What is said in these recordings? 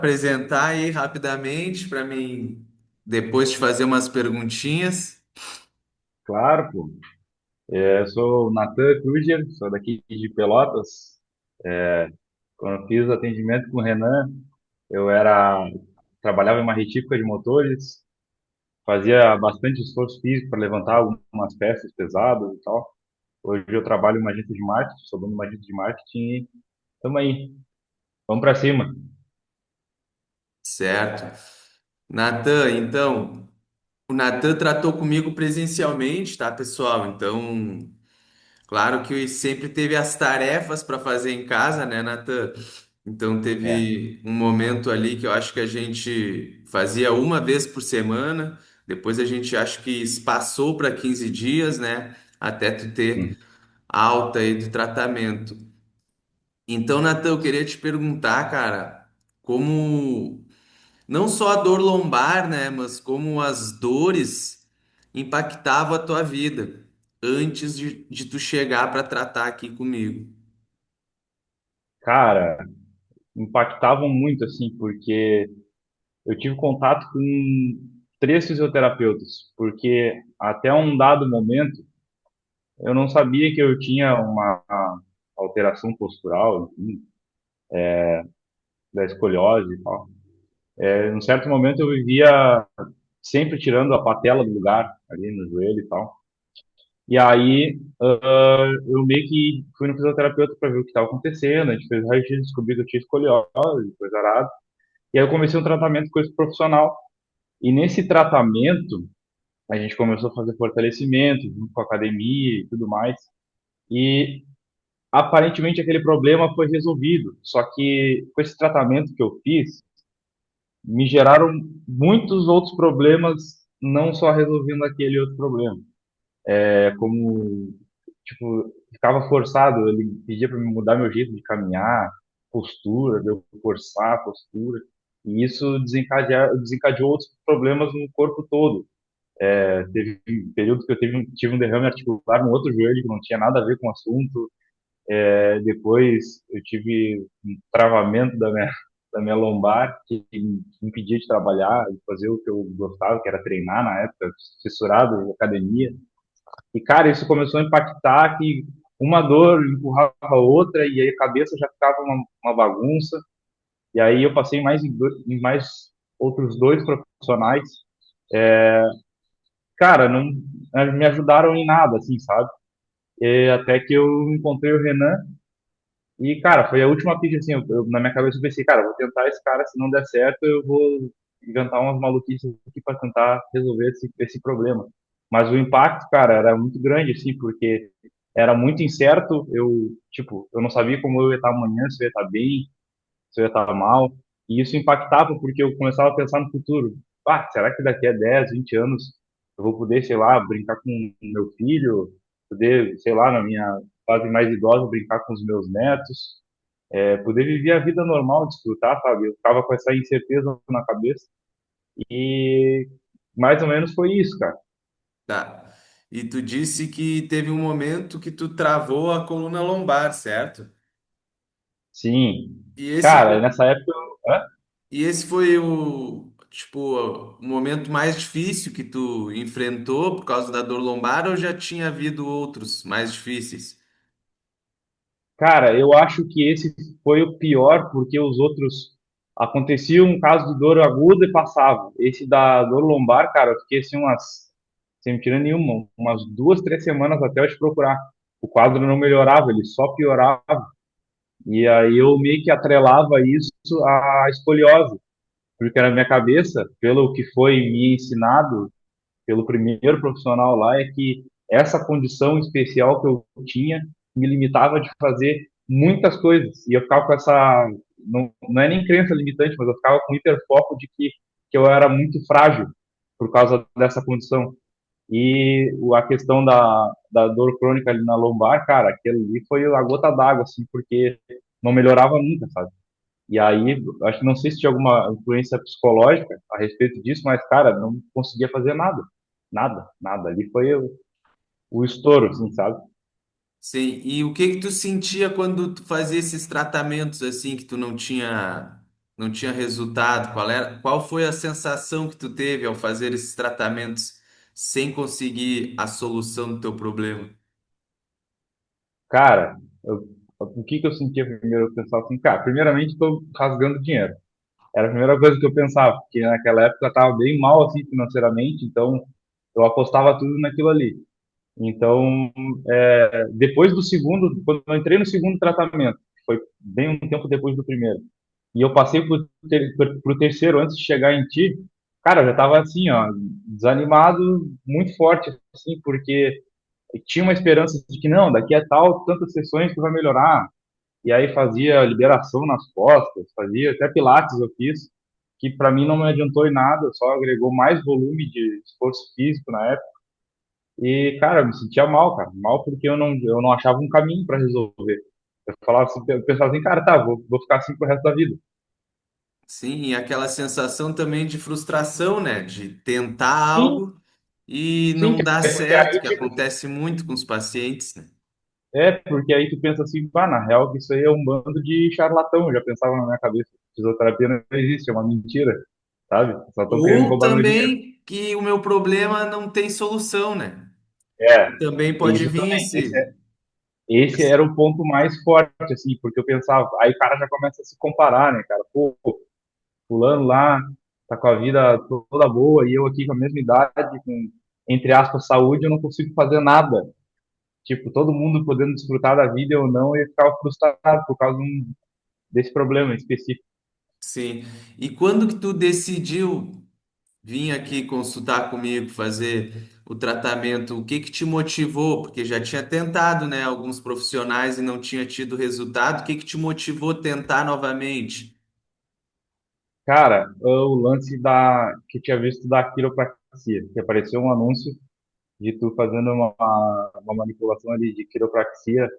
Apresentar aí rapidamente para mim depois te fazer umas perguntinhas. Claro, pô. Eu sou o Natan Kruger, sou daqui de Pelotas. Quando eu fiz atendimento com o Renan, eu trabalhava em uma retífica de motores, fazia bastante esforço físico para levantar algumas peças pesadas e tal. Hoje eu trabalho em uma agência de marketing, sou dono de uma agência de marketing e tamo aí, vamos para cima. Certo. Natan, então, o Natan tratou comigo presencialmente, tá, pessoal? Então, claro que sempre teve as tarefas para fazer em casa, né, Natan? Então, É. teve um momento ali que eu acho que a gente fazia uma vez por semana, depois a gente acho que passou para 15 dias, né, até tu ter Uhum. alta aí do tratamento. Então, Natan, eu queria te perguntar, cara, como não só a dor lombar, né, mas como as dores impactavam a tua vida antes de tu chegar para tratar aqui comigo. Cara, impactavam muito assim, porque eu tive contato com três fisioterapeutas, porque até um dado momento eu não sabia que eu tinha uma alteração postural, enfim, da escoliose e tal. Em um certo momento eu vivia sempre tirando a patela do lugar, ali no joelho e tal. E aí eu meio que fui no fisioterapeuta para ver o que estava acontecendo. A gente fez o raio-x, descobriu que eu tinha escoliose, coisa arada. E aí eu comecei um tratamento com esse profissional. E nesse tratamento, a gente começou a fazer fortalecimento, junto com a academia e tudo mais. E aparentemente aquele problema foi resolvido. Só que com esse tratamento que eu fiz, me geraram muitos outros problemas, não só resolvendo aquele outro problema. Como, tipo, ficava forçado, ele pedia para me mudar meu jeito de caminhar, postura, de eu forçar a postura, e isso desencadeou outros problemas no corpo todo. Teve um período que tive um derrame articular no outro joelho que não tinha nada a ver com o assunto. Depois eu tive um travamento da minha lombar que me impedia de trabalhar e fazer o que eu gostava, que era treinar na época, fissurado em academia. E, cara, isso começou a impactar que uma dor empurrava a outra e aí a cabeça já ficava uma bagunça. E aí eu passei em mais outros dois profissionais. Cara, não me ajudaram em nada, assim, sabe? Até que eu encontrei o Renan. E, cara, foi a última pitch, assim, na minha cabeça eu pensei, cara, eu vou tentar esse cara, se não der certo, eu vou inventar umas maluquices aqui para tentar resolver esse problema. Mas o impacto, cara, era muito grande, assim, porque era muito incerto, tipo, eu não sabia como eu ia estar amanhã, se eu ia estar bem, se eu ia estar mal, e isso impactava porque eu começava a pensar no futuro. Ah, será que daqui a 10, 20 anos eu vou poder, sei lá, brincar com o meu filho, poder, sei lá, na minha fase mais idosa, brincar com os meus netos? Poder viver a vida normal, desfrutar, sabe? Eu ficava com essa incerteza na cabeça e mais ou menos foi isso, cara. Tá. E tu disse que teve um momento que tu travou a coluna lombar, certo? Sim. E esse Cara, foi, nessa época, hã? e esse foi tipo, o momento mais difícil que tu enfrentou por causa da dor lombar ou já tinha havido outros mais difíceis? Cara, eu acho que esse foi o pior porque os outros acontecia um caso de dor aguda e passava. Esse da dor lombar, cara, eu fiquei assim sem me tirar nenhuma, umas 2, 3 semanas até eu te procurar. O quadro não melhorava, ele só piorava. E aí eu meio que atrelava isso à escoliose. Porque na minha cabeça, pelo que foi me ensinado pelo primeiro profissional lá, é que essa condição especial que eu tinha me limitava de fazer muitas coisas. E eu ficava com essa. Não é nem crença limitante, mas eu ficava com hiperfoco de que eu era muito frágil por causa dessa condição. E a questão da dor crônica ali na lombar, cara, aquele ali foi a gota d'água, assim, porque não melhorava nunca, sabe? E aí, acho que não sei se tinha alguma influência psicológica a respeito disso, mas, cara, não conseguia fazer nada. Nada, nada. Ali foi o estouro, assim, sabe? Sim, e o que que tu sentia quando tu fazia esses tratamentos assim que tu não tinha resultado? Qual foi a sensação que tu teve ao fazer esses tratamentos sem conseguir a solução do teu problema? Cara, o que que eu sentia primeiro? Eu pensava assim, cara, primeiramente estou rasgando dinheiro. Era a primeira coisa que eu pensava, porque naquela época eu estava bem mal assim financeiramente, então eu apostava tudo naquilo ali. Então, depois do segundo, quando eu entrei no segundo tratamento, que foi bem um tempo depois do primeiro, e eu passei pro terceiro antes de chegar em ti, cara, eu já tava assim, ó, desanimado muito forte, assim, porque tinha uma esperança de que não, daqui a tal tantas sessões que vai melhorar. E aí fazia liberação nas costas, fazia até pilates eu fiz, que para mim não me adiantou em nada, só agregou mais volume de esforço físico na época. E, cara, eu me sentia mal, cara, mal porque eu não achava um caminho para resolver. Eu falava assim, eu pensava assim, cara, tá, vou ficar assim pro resto da vida. Sim, e aquela sensação também de frustração, né? De tentar Sim, algo e sim, não dar porque certo, aí, que tipo, acontece muito com os pacientes, né? porque aí tu pensa assim, pá, na real, que isso aí é um bando de charlatão, eu já pensava na minha cabeça. Fisioterapia não existe, é uma mentira, sabe? Só estão querendo Ou roubar meu dinheiro. também que o meu problema não tem solução, né? É, Também pode isso vir também. Esse esse- era o ponto mais forte, assim, porque eu pensava, aí o cara já começa a se comparar, né, cara? Pô, fulano lá tá com a vida toda boa e eu aqui com a mesma idade, com, entre aspas, saúde, eu não consigo fazer nada. Tipo, todo mundo podendo desfrutar da vida ou não, e eu ficava frustrado por causa desse problema específico. sim. E quando que tu decidiu vir aqui consultar comigo, fazer o tratamento, o que que te motivou? Porque já tinha tentado, né, alguns profissionais e não tinha tido resultado. O que que te motivou a tentar novamente? Cara, o lance que eu tinha visto da quiropraxia, que apareceu um anúncio de tu fazendo uma manipulação ali de quiropraxia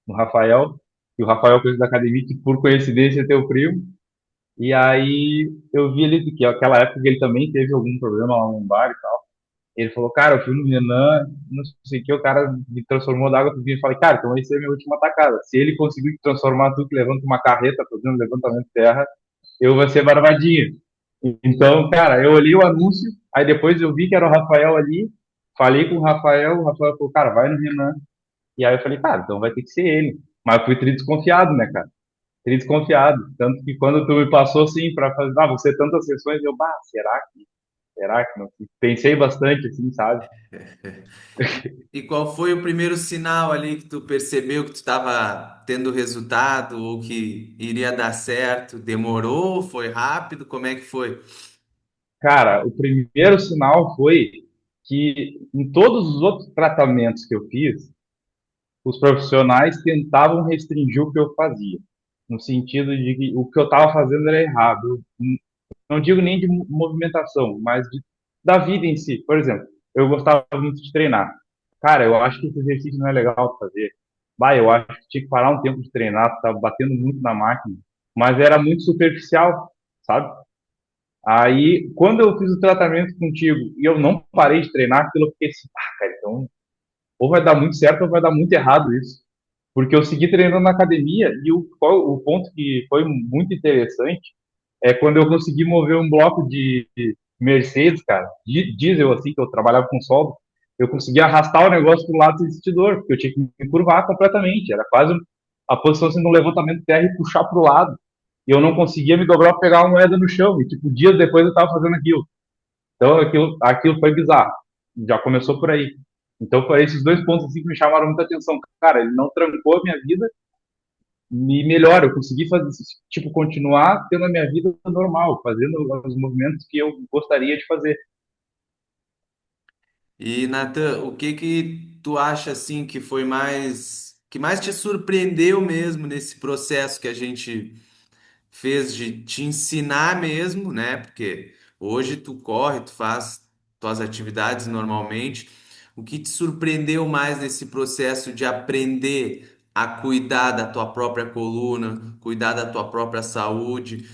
no Rafael, e o Rafael coisa da academia, que por coincidência é teu primo. E aí eu vi ele que aquela época que ele também teve algum problema lá no bar e tal. Ele falou, cara, eu fui no Renan, não sei o que, o cara me transformou da água pro vinho. Eu falei, cara, então esse é a minha última atacada. Se ele conseguir te transformar tu que levanta uma carreta fazendo levantamento de terra, eu vou ser barbadinha. Então, cara, eu olhei o anúncio, aí depois eu vi que era o Rafael ali, falei com o Rafael falou, cara, vai no Renan. E aí eu falei, cara, então vai ter que ser ele. Mas eu fui tri desconfiado, né, cara? Tri desconfiado. Tanto que quando tu me passou assim para fazer, você tantas sessões, eu, bah, será que não? Pensei bastante, assim, sabe? E qual foi o primeiro sinal ali que tu percebeu que tu estava tendo resultado ou que iria dar certo? Demorou? Foi rápido? Como é que foi? Cara, o primeiro sinal foi que em todos os outros tratamentos que eu fiz, os profissionais tentavam restringir o que eu fazia, no sentido de que o que eu estava fazendo era errado. Não digo nem de movimentação, mas da vida em si. Por exemplo, eu gostava muito de treinar. Cara, eu acho que esse exercício não é legal de fazer. Bah, eu acho que tinha que parar um tempo de treinar, estava batendo muito na máquina, mas era muito superficial, sabe? Aí, quando eu fiz o tratamento contigo e eu não parei de treinar, aquilo eu fiquei assim, cara, então, ou vai dar muito certo ou vai dar muito errado isso. Porque eu segui treinando na academia e o ponto que foi muito interessante é quando eu consegui mover um bloco de Mercedes, cara, diesel, assim, que eu trabalhava com solda, eu consegui arrastar o negócio pro lado do existidor, porque eu tinha que me curvar completamente. Era quase a posição assim, de um levantamento de terra e puxar pro lado. E eu não conseguia me dobrar para pegar uma moeda no chão. E, tipo, dias depois eu tava fazendo aquilo. Então, aquilo foi bizarro. Já começou por aí. Então, foram esses dois pontos assim, que me chamaram muita atenção. Cara, ele não trancou a minha vida, e melhor, eu consegui fazer, tipo, continuar tendo a minha vida normal, fazendo os movimentos que eu gostaria de fazer. E Nathan, o que que tu acha assim que mais te surpreendeu mesmo nesse processo que a gente fez de te ensinar mesmo, né? Porque hoje tu corre, tu faz tuas atividades normalmente. O que te surpreendeu mais nesse processo de aprender a cuidar da tua própria coluna, cuidar da tua própria saúde?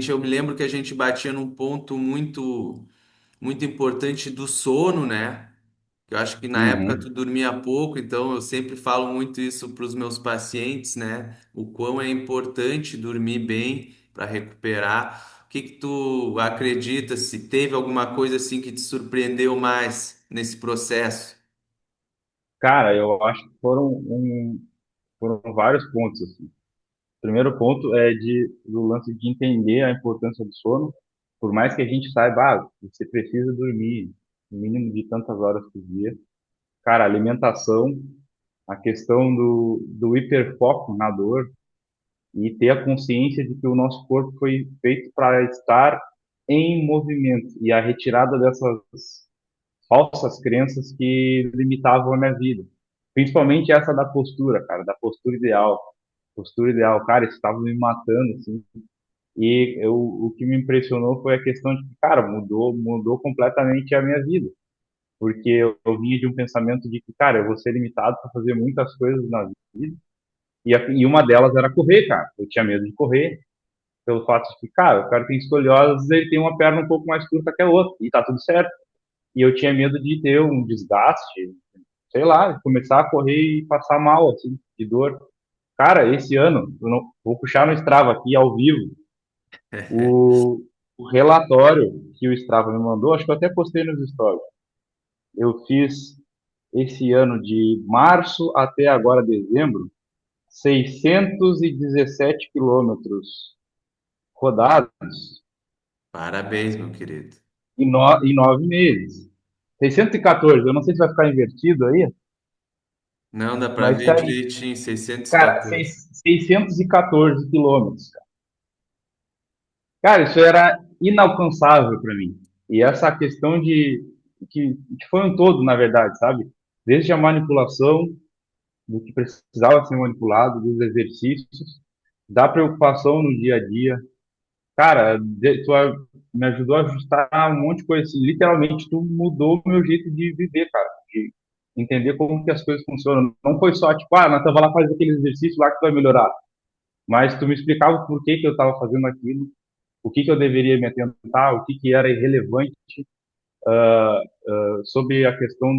Eu me lembro que a gente batia num ponto muito importante do sono, né? Eu acho que na época tu Uhum. dormia pouco, então eu sempre falo muito isso para os meus pacientes, né? O quão é importante dormir bem para recuperar. O que que tu acredita? Se teve alguma coisa assim que te surpreendeu mais nesse processo? Cara, eu acho que foram vários pontos, assim. O primeiro ponto é do lance de entender a importância do sono. Por mais que a gente saiba, você precisa dormir no mínimo de tantas horas por dia. Cara, alimentação, a questão do hiperfoco na dor e ter a consciência de que o nosso corpo foi feito para estar em movimento e a retirada dessas falsas crenças que limitavam a minha vida. Principalmente essa da postura, cara, da postura ideal. Postura ideal, cara, isso estava me matando, assim. O que me impressionou foi a questão de que, cara, mudou completamente a minha vida. Porque eu vinha de um pensamento de que, cara, eu vou ser limitado para fazer muitas coisas na vida. E uma delas era correr, cara. Eu tinha medo de correr, pelo fato de que, cara, o cara tem escoliose, ele tem uma perna um pouco mais curta que a outra, e tá tudo certo. E eu tinha medo de ter um desgaste, sei lá, começar a correr e passar mal, assim, de dor. Cara, esse ano, eu não, vou puxar no Strava aqui ao vivo, o, o relatório que o Strava me mandou, acho que eu até postei nos stories. Eu fiz esse ano de março até agora dezembro, 617 quilômetros rodados Parabéns, meu querido. em 9 meses. 614, eu não sei se vai ficar invertido aí, Não dá para mas ver tá aí. direitinho, Cara, 614. 614 quilômetros. Cara, isso era inalcançável para mim. E essa questão que foi um todo, na verdade, sabe? Desde a manipulação, do que precisava ser manipulado, dos exercícios, da preocupação no dia a dia. Cara, me ajudou a ajustar um monte de coisa assim. Literalmente, tu mudou o meu jeito de viver, cara. De entender como que as coisas funcionam. Não foi só, tipo, Natan, vai lá fazer aquele exercício lá que tu vai melhorar. Mas tu me explicava por que que eu estava fazendo aquilo, o que que eu deveria me atentar, o que que era irrelevante, sobre a questão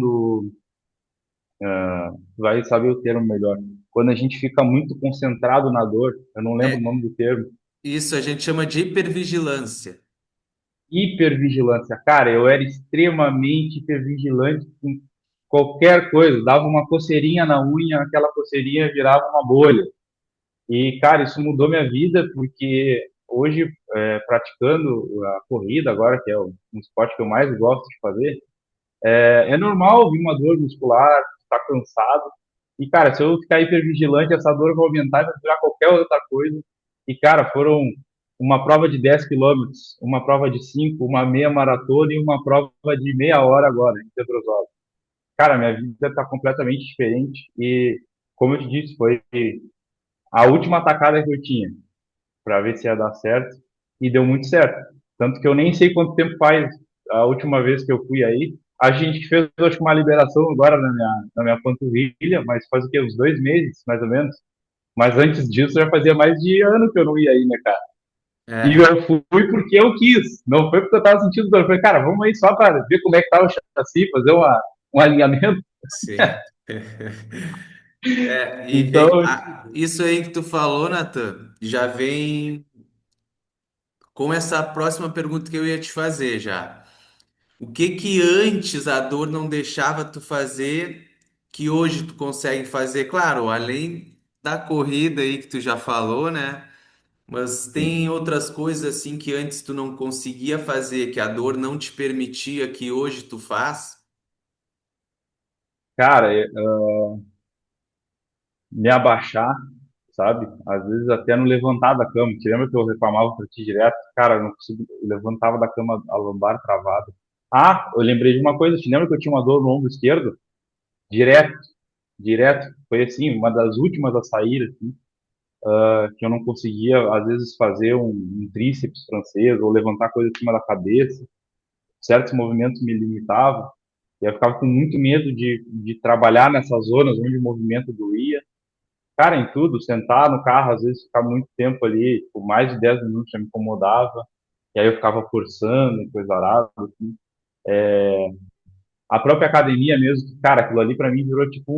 vai saber o termo melhor. Quando a gente fica muito concentrado na dor, eu não lembro o É, nome do termo, isso a gente chama de hipervigilância. hipervigilância. Cara, eu era extremamente hipervigilante com qualquer coisa, dava uma coceirinha na unha, aquela coceirinha virava uma bolha. E, cara, isso mudou minha vida porque hoje, praticando a corrida agora, que é um esporte que eu mais gosto de fazer, é normal vir uma dor muscular, estar cansado. E, cara, se eu ficar hipervigilante, essa dor vai aumentar e vai virar qualquer outra coisa. E, cara, foram uma prova de 10 quilômetros, uma prova de 5, uma meia maratona e uma prova de meia hora agora, em Pedrosópolis. Cara, minha vida está completamente diferente. E, como eu te disse, foi a última atacada que eu tinha para ver se ia dar certo. E deu muito certo. Tanto que eu nem sei quanto tempo faz a última vez que eu fui aí. A gente fez, acho que uma liberação agora na minha panturrilha, mas faz o quê? Uns 2 meses, mais ou menos. Mas antes disso, já fazia mais de ano que eu não ia aí, né, cara? E É, eu fui porque eu quis, não foi porque eu tava sentindo dor. Eu falei, cara, vamos aí só para ver como é que tá o chassi, fazer um alinhamento. sim. Então, Isso aí que tu falou, Nathan, já vem com essa próxima pergunta que eu ia te fazer já. O que que antes a dor não deixava tu fazer que hoje tu consegue fazer? Claro, além da corrida aí que tu já falou, né? Mas tem sim. outras coisas assim que antes tu não conseguia fazer, que a dor não te permitia, que hoje tu faz? Cara, me abaixar, sabe? Às vezes até não levantar da cama. Te lembra que eu reclamava pra ti direto? Cara, eu não consigo, eu levantava da cama a lombar travada. Eu lembrei de uma coisa. Te lembra que eu tinha uma dor no ombro esquerdo? Direto, direto. Foi assim, uma das últimas a sair, assim, que eu não conseguia, às vezes, fazer um tríceps francês ou levantar coisa acima da cabeça. Certos movimentos me limitavam. E eu ficava com muito medo de trabalhar nessas zonas onde o movimento doía. Cara, em tudo, sentar no carro, às vezes ficar muito tempo ali, por mais de 10 minutos já me incomodava, e aí eu ficava forçando, coisa arada, assim. A própria academia mesmo, cara, aquilo ali pra mim virou tipo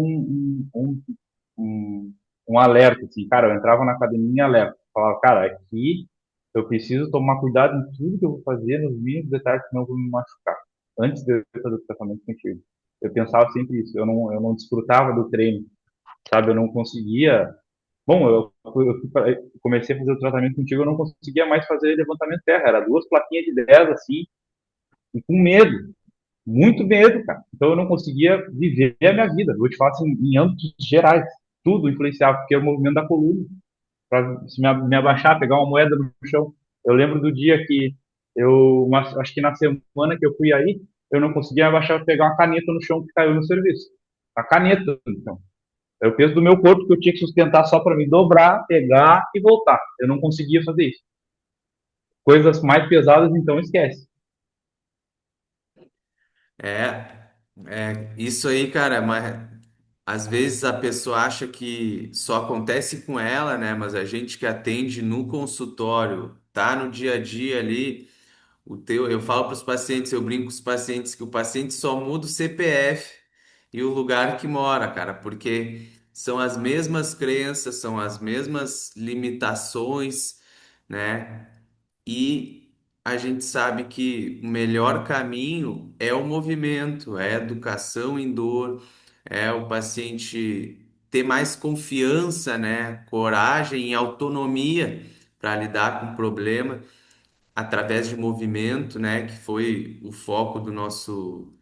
um alerta, assim, cara, eu entrava na academia em alerta, falava, cara, aqui Eu preciso tomar cuidado em tudo que eu vou fazer, nos mínimos detalhes, senão eu vou me machucar. Antes de eu fazer o tratamento contigo. Eu pensava sempre isso. Eu não desfrutava do treino, sabe? Eu não conseguia. Bom, comecei a fazer o tratamento contigo, eu não conseguia mais fazer levantamento de terra. Era duas plaquinhas de 10 assim, e com medo. Muito medo, cara. Então eu não conseguia viver a minha vida. Vou te falar assim, em âmbitos gerais. Tudo influenciava, porque é o movimento da coluna para me abaixar, pegar uma moeda no chão. Eu lembro do dia que acho que na semana que eu fui aí, eu não conseguia abaixar, pegar uma caneta no chão que caiu no serviço. A caneta, então. É o peso do meu corpo que eu tinha que sustentar só para me dobrar, pegar e voltar. Eu não conseguia fazer isso. Coisas mais pesadas, então, esquece. É, isso aí, cara, mas às vezes a pessoa acha que só acontece com ela, né? Mas a gente que atende no consultório, tá no dia a dia ali, eu falo para os pacientes, eu brinco com os pacientes que o paciente só muda o CPF e o lugar que mora, cara, porque são as mesmas crenças, são as mesmas limitações, né? E a gente sabe que o melhor caminho é o movimento, é a educação em dor, é o paciente ter mais confiança, né, coragem e autonomia para lidar com o problema através de movimento, né, que foi o foco do nosso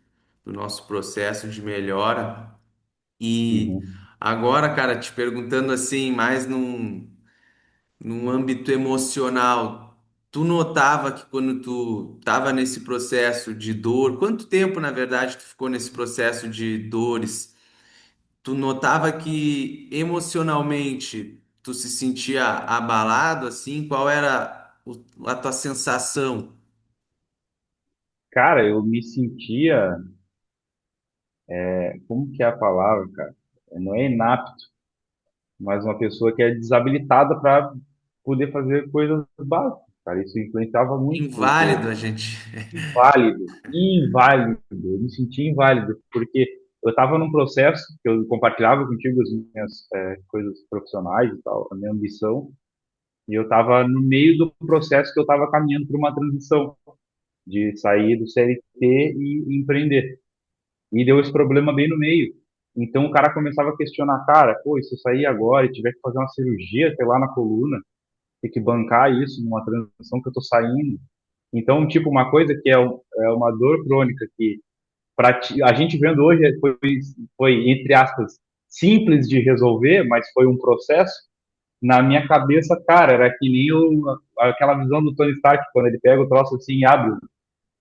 processo de melhora. E Uhum. agora, cara, te perguntando assim, mais num âmbito emocional, tu notava que quando tu estava nesse processo de dor, quanto tempo, na verdade, tu ficou nesse processo de dores? Tu notava que emocionalmente tu se sentia abalado, assim? Qual era a tua sensação? Cara, eu me sentia, como que é a palavra, cara? Não é inapto, mas uma pessoa que é desabilitada para poder fazer coisas básicas, cara. Isso influenciava muito, porque Inválido, a gente. inválido, eu me senti inválido, porque eu estava num processo que eu compartilhava contigo as minhas coisas profissionais e tal, a minha ambição, e eu estava no meio do processo que eu estava caminhando para uma transição de sair do CLT e empreender. E deu esse problema bem no meio. Então o cara começava a questionar, cara, pô, e se eu sair agora e tiver que fazer uma cirurgia, sei lá, na coluna, ter que bancar isso numa transição que eu tô saindo. Então, tipo, uma coisa que é uma dor crônica que a gente vendo hoje foi, entre aspas, simples de resolver, mas foi um processo. Na minha cabeça, cara, era que nem aquela visão do Tony Stark, quando ele pega o troço assim e abre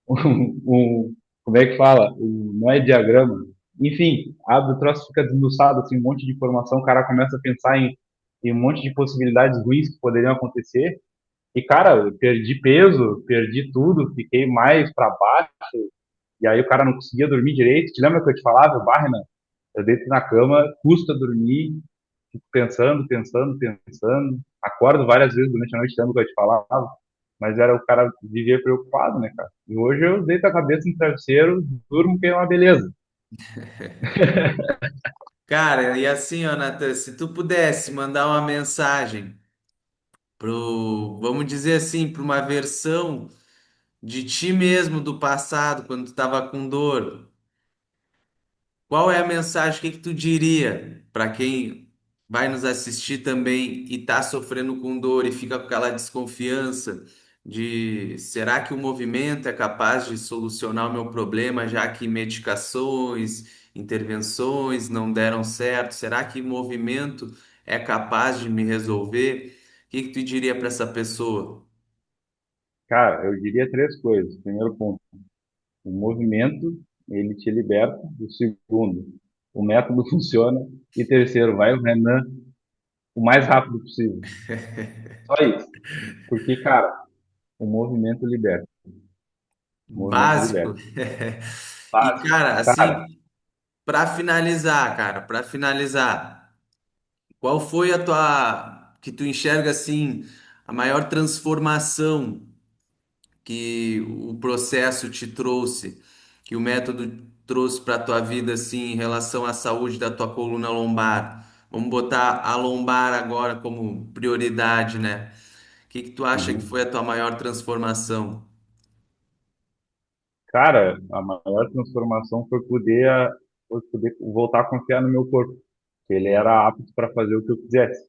como é que fala? Não é diagrama. Enfim, abre o troço, fica desmiuçado, assim, um monte de informação, o cara começa a pensar em um monte de possibilidades ruins que poderiam acontecer. E, cara, eu perdi peso, perdi tudo, fiquei mais para baixo, e aí o cara não conseguia dormir direito. Te lembra que eu te falava, Barna? Eu deito na cama, custa dormir, fico pensando, pensando, pensando. Acordo várias vezes durante a noite, lembra que eu te falava? Mas era o cara vivia preocupado, né, cara? E hoje eu deito a cabeça no travesseiro, durmo que é uma beleza. Cara, e assim, ó, Nathan, se tu pudesse mandar uma mensagem vamos dizer assim, para uma versão de ti mesmo do passado, quando tu estava com dor, qual é a mensagem? O que que tu diria para quem vai nos assistir também e está sofrendo com dor e fica com aquela desconfiança de será que o movimento é capaz de solucionar o meu problema, já que medicações, intervenções não deram certo? Será que o movimento é capaz de me resolver? O que que tu diria para essa pessoa? Cara, eu diria três coisas. Primeiro ponto, o movimento, ele te liberta. O segundo, o método funciona. E terceiro, vai o Renan o mais rápido possível. Só isso. Porque, cara, o movimento liberta. O movimento Básico. liberta. E, Básico. cara, Cara, assim, para finalizar, cara, para finalizar, qual foi a tua, que tu enxerga assim, a maior transformação que o processo te trouxe, que o método trouxe para a tua vida, assim, em relação à saúde da tua coluna lombar? Vamos botar a lombar agora como prioridade, né? que tu acha que Uhum. foi a tua maior transformação? Cara, a maior transformação foi poder voltar a confiar no meu corpo, que ele era apto para fazer o que eu quisesse.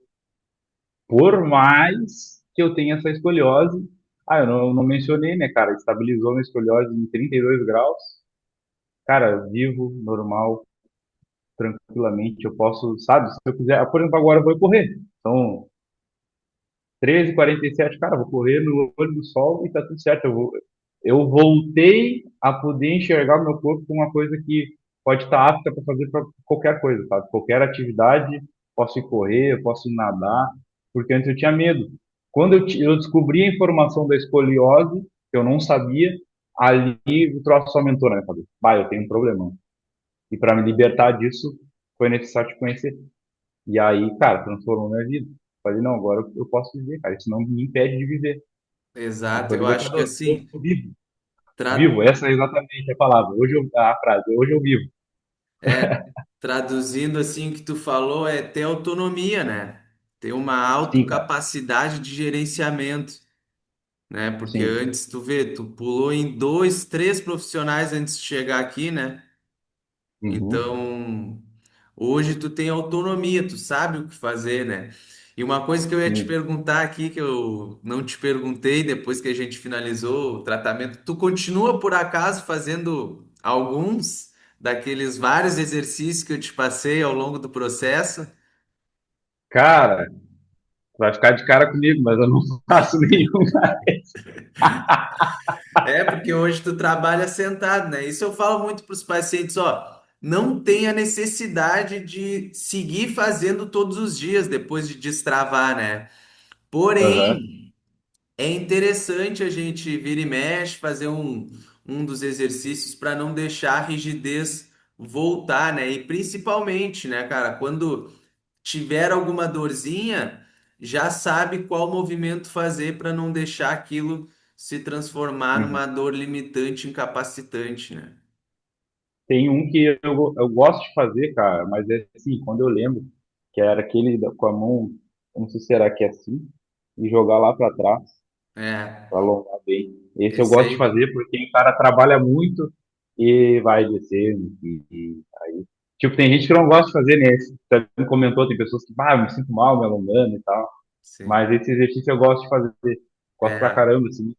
Por mais que eu tenha essa escoliose, eu não mencionei, né, cara? Estabilizou minha escoliose em 32 graus. Cara, vivo, normal, tranquilamente. Eu posso, sabe, se eu quiser, por exemplo, agora eu vou correr. São 13h47, cara, vou correr no olho do sol e tá tudo certo. Eu voltei a poder enxergar o meu corpo como uma coisa que pode estar apta para fazer para qualquer coisa, sabe? Qualquer atividade, posso ir correr, eu posso ir nadar, porque antes eu tinha medo. Quando eu descobri a informação da escoliose, que eu não sabia, ali o troço aumentou na minha cabeça. Bah, eu tenho um problema. E para me libertar disso, foi necessário te conhecer. E aí, cara, transformou minha vida. Falei, não, agora eu posso viver, cara. Isso não me impede de viver. E Exato, foi eu acho que libertador. Eu assim, vivo. tra- Vivo, essa é exatamente a palavra. A frase, hoje eu vivo. é, traduzindo assim o que tu falou é ter autonomia, né? Ter uma Sim, cara. autocapacidade de gerenciamento, né? Porque Sim. antes tu vê, tu pulou em dois, três profissionais antes de chegar aqui, né? Uhum. Então, hoje tu tem autonomia, tu sabe o que fazer, né? E uma coisa que eu ia te Sim. perguntar aqui, que eu não te perguntei depois que a gente finalizou o tratamento, tu continua por acaso fazendo alguns daqueles vários exercícios que eu te passei ao longo do processo? Cara, vai ficar de cara comigo, mas eu não faço nenhum. É, porque hoje tu trabalha sentado, né? Isso eu falo muito para os pacientes, ó, não tem a necessidade de seguir fazendo todos os dias depois de destravar, né? Aham. Porém, é interessante a gente vir e mexe, fazer um dos exercícios para não deixar a rigidez voltar, né? E principalmente, né, cara, quando tiver alguma dorzinha, já sabe qual movimento fazer para não deixar aquilo se transformar Uhum. numa dor limitante, incapacitante, né? Tem um que eu gosto de fazer, cara, mas é assim, quando eu lembro, que era aquele com a mão, eu não sei se era que é assim, e jogar lá para trás. É, Para alongar bem. Esse eu esse gosto de aí, fazer porque o cara trabalha muito e vai descendo. E aí, tipo, tem gente que não gosta de fazer, né? Esse, você me comentou, tem pessoas que, eu me sinto mal me alongando e tal. sim. Mas esse exercício eu gosto de fazer. Gosto pra É, caramba, assim.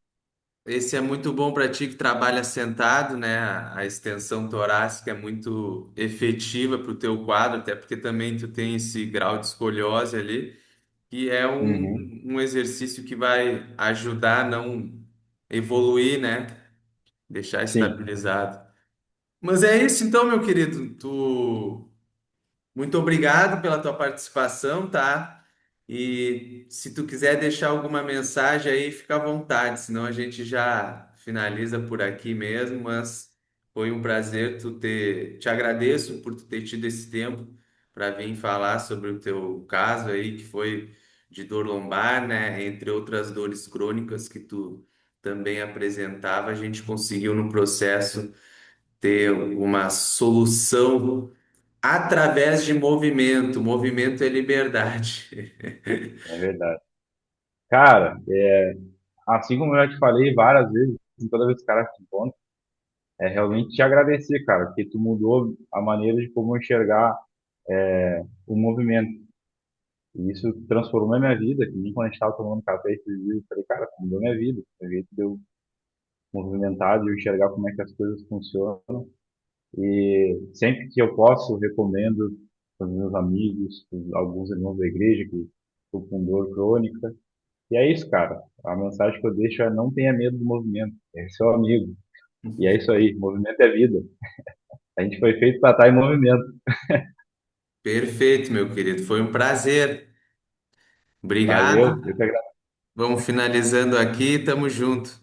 esse é muito bom para ti que trabalha sentado, né? A extensão torácica é muito efetiva para o teu quadro, até porque também tu tem esse grau de escoliose ali, que é Uhum. um exercício que vai ajudar a não evoluir, né? Deixar Sim. estabilizado. Mas é isso então, meu querido. Muito obrigado pela tua participação, tá? E se tu quiser deixar alguma mensagem aí, fica à vontade, senão a gente já finaliza por aqui mesmo, mas foi um prazer te agradeço por tu ter tido esse tempo para vir falar sobre o teu caso aí, que foi de dor lombar, né? Entre outras dores crônicas que tu também apresentava, a gente conseguiu no processo ter uma solução através de movimento. Movimento é liberdade. É verdade. Cara, assim como eu já te falei várias vezes, assim, toda vez que o cara te encontra, é realmente te agradecer, cara, porque tu mudou a maneira de como eu enxergar o movimento. E isso transformou a minha vida, que nem quando a gente estava tomando café esses dias, eu falei, cara, mudou minha vida. O jeito de eu movimentar, de eu enxergar como é que as coisas funcionam. E sempre que eu posso, recomendo para os meus amigos, pros alguns irmãos da igreja que estão com dor crônica. E é isso, cara. A mensagem que eu deixo é não tenha medo do movimento. É seu amigo. E é isso aí. Movimento é vida. A gente foi feito para estar em movimento. Perfeito, meu querido. Foi um prazer. Valeu. Obrigado. Eu que agradeço. Vamos finalizando aqui. Tamo junto.